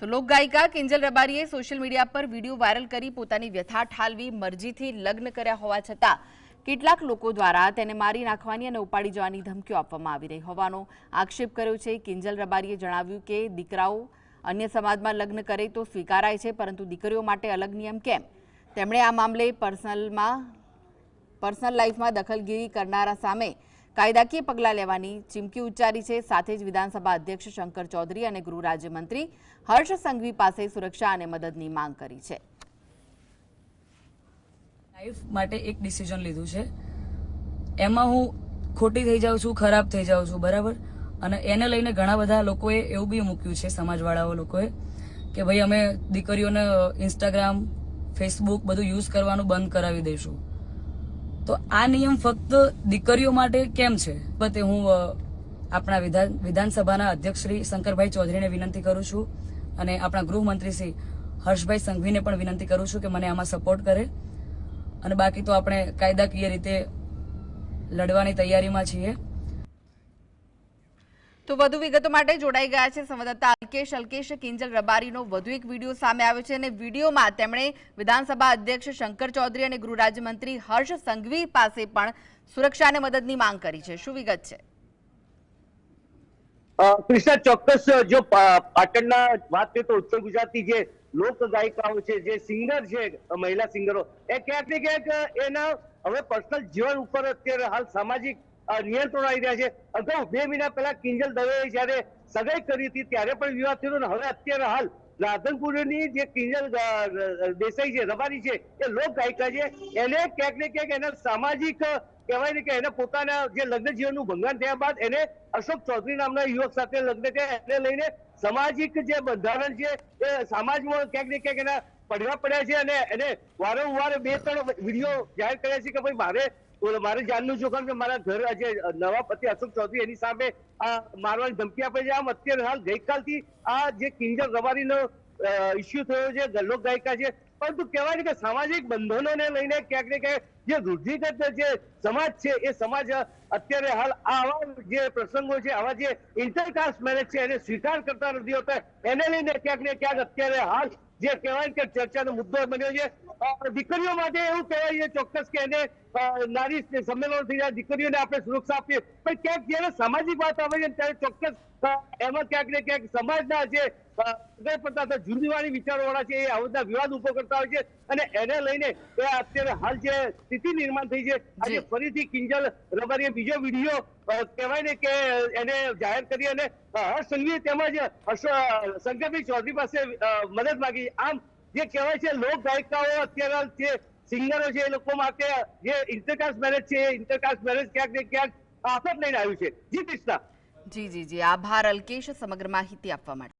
તો લોકગાયિકા Kinjal રબારીએ social media પર video viral કરી પોતાની વ્યથા ઠાલવી મરજીથી લગ્ન કર્યા હોવા છતાં કેટલાક લોકો દ્વારા તેને મારી નાખવાની અને ઉપાડી જવાની ધમકીઓ આપવામાં આવી રહી હોવાનો આક્ષેપ કર્યો છે। કિંજલ રબારીએ જણાવ્યું કે દીકરાઓ અન્ય સમાજમાં લગ્ન કરે તો સ્વીકારાય છે, પરંતુ દીકરીઓ માટે અલગ નિયમ કેમ? તેમણે આ મામલે પર્સનલ લાઈફમાં દખલગીરી કરનારા સામે કાયદાકીય પગલાં લેવાની ચીમકી ઉચ્ચારી છે। સાથે જ વિધાનસભા અધ્યક્ષ શંકર ચૌધરી અને ગૃહ રાજ્યમંત્રી હર્ષ સંઘવી પાસે સુરક્ષા અને મદદની માંગ કરી છે। લાઈફ માટે એક ડિસિઝન લીધું છે, એમાં હું ખોટી થઈ જાઉં છું, ખરાબ થઈ જાઉં છું, બરાબર। અને એને લઈને ઘણા બધા લોકોએ એવું બી મૂક્યું છે, સમાજવાળાઓ લોકોએ, કે ભાઈ અમે દીકરીઓને ઇન્સ્ટાગ્રામ, ફેસબુક બધું યુઝ કરવાનું બંધ કરાવી દઈશું। તો આ નિયમ ફક્ત દીકરીઓ માટે કેમ છે? તે હું આપણા વિધાનસભાના અધ્યક્ષ શ્રી શંકરભાઈ ચૌધરીને વિનંતી કરું છું અને આપણા ગૃહમંત્રી શ્રી હર્ષભાઈ સંઘવીને પણ વિનંતી કરું છું કે મને આમાં સપોર્ટ કરે। અને બાકી તો આપણે કાયદાકીય રીતે લડવાની તૈયારીમાં છીએ। તો વધુ વિગતો માટે જોડાઈ ગયા છે સંવાદદાતા અલ્કેશ। કિંજલ રબારીનો વધુ એક વિડીયો સામે આવ્યો છે અને વિડીયોમાં તેમણે વિધાનસભા અધ્યક્ષ શંકર ચૌધરી અને ગૃહ રાજ્યમંત્રી હર્ષ સંઘવી પાસે પણ સુરક્ષા અને મદદની માંગ કરી છે। શું વિગત છે? કૃષ્ણા, ચોક્કસ જો પાટણના વાત કરીએ તો ઉત્તર ગુજરાતની જે લોક ગાયિકાઓ છે, જે સિંગર છે, મહિલા સિંગરો, એ ક્યાંક ને ક્યાંક એના હવે પર્સનલ જીવન ઉપર અત્યારે હાલ સામાજિક નિયંત્રણ આવી રહ્યા છે। અગાઉ 2 મહિના પહેલા કિંજલ દવેએ જયારે સગાઈ કરી હતી ત્યારે પણ વિવાદ થયો હતો। હવે અત્યારે હાલ રાધનપુરની જે કિંજલ દેસાઈ છે, રબારી છે, એ લોક ગાયિકા છે, એને ક્યાંક ને ક્યાંક એના સામાજિક કહેવાય ને કે એને પોતાના જે લગ્ન જીવનનું ભંગાણ થયા બાદ એને અશોક ચૌધરી નામના યુવક સાથે લગ્ન થયા, એને લઈને સામાજિક જે બંધારણ છે એ સમાજમાં ક્યાંક ને ક્યાંક એના પડવા પડ્યા છે અને એને વારંવાર 2-3 વિડીયો જાહેર કર્યા છે કે ભાઈ મારે જાનનું જોખમ છે, મારા ઘર જે નવા પતિ અશોક ચૌધરી એની સામે આ મારવાની ધમકી આપે છે। આમ અત્યારે હાલ ગઈકાલથી આ જે કિંજલ રબારીનો ઇસ્યુ થયો છે, લોક ગાયિકા છે, પરંતુ કહેવાય ને કે સામાજિક બંધનોને લઈને ક્યાંક ને ક્યાંક જે રૂઢિગત જે સમાજ છે એ સમાજ અત્યારે હાલ આવા જે પ્રસંગો છે, આવા જે ઇન્ટરકાસ્ટ મેરેજ છે એને સ્વીકાર કરતા નથી હોતા। એને લઈને ક્યાંક ને ક્યાંક અત્યારે હાલ જે કહેવાય કે ચર્ચાનો મુદ્દો બન્યો છે। દીકરીઓ માટે એવું કહેવાય છે ચોક્કસ કે એને નારી સંમેલન થઈ જાય, દીકરીઓને આપણે સુરક્ષા આપીએ, પણ ક્યાંક જયારે સામાજિક વાત આવે છે ત્યારે ચોક્કસ એમાં ક્યાંક ને ક્યાંક સમાજના જે જૂનવાણી વિચારવાળા છે એ આવતા વિવાદ ઉભો કરતા હોય છે અને એને લઈને એ અત્યારે હાલ જે સ્થિતિ નિર્માણ થઈ છે, આજે ફરીથી કિંજલ રબારીએ બીજો વિડીયો કહેવાય ને કે એને જાહેર કરી અને હર્ષ સંઘવી તેમજ શંકરભાઈ ચૌધરી પાસે મદદ માંગી। આમ જે કહેવાય છે લોક ગાયિકાઓ અત્યારે જે સિંગરો છે એ લોકો માટે જે ઇન્ટરકાસ્ટ મેરેજ છે, એ ઇન્ટરકાસ્ટ મેરેજ ક્યાંક ને ક્યાંક આફત લઈને આવ્યું છે। જી કૃષ્ણા। જી, આભાર અલ્કેશ સમગ્ર માહિતી આપવા માટે।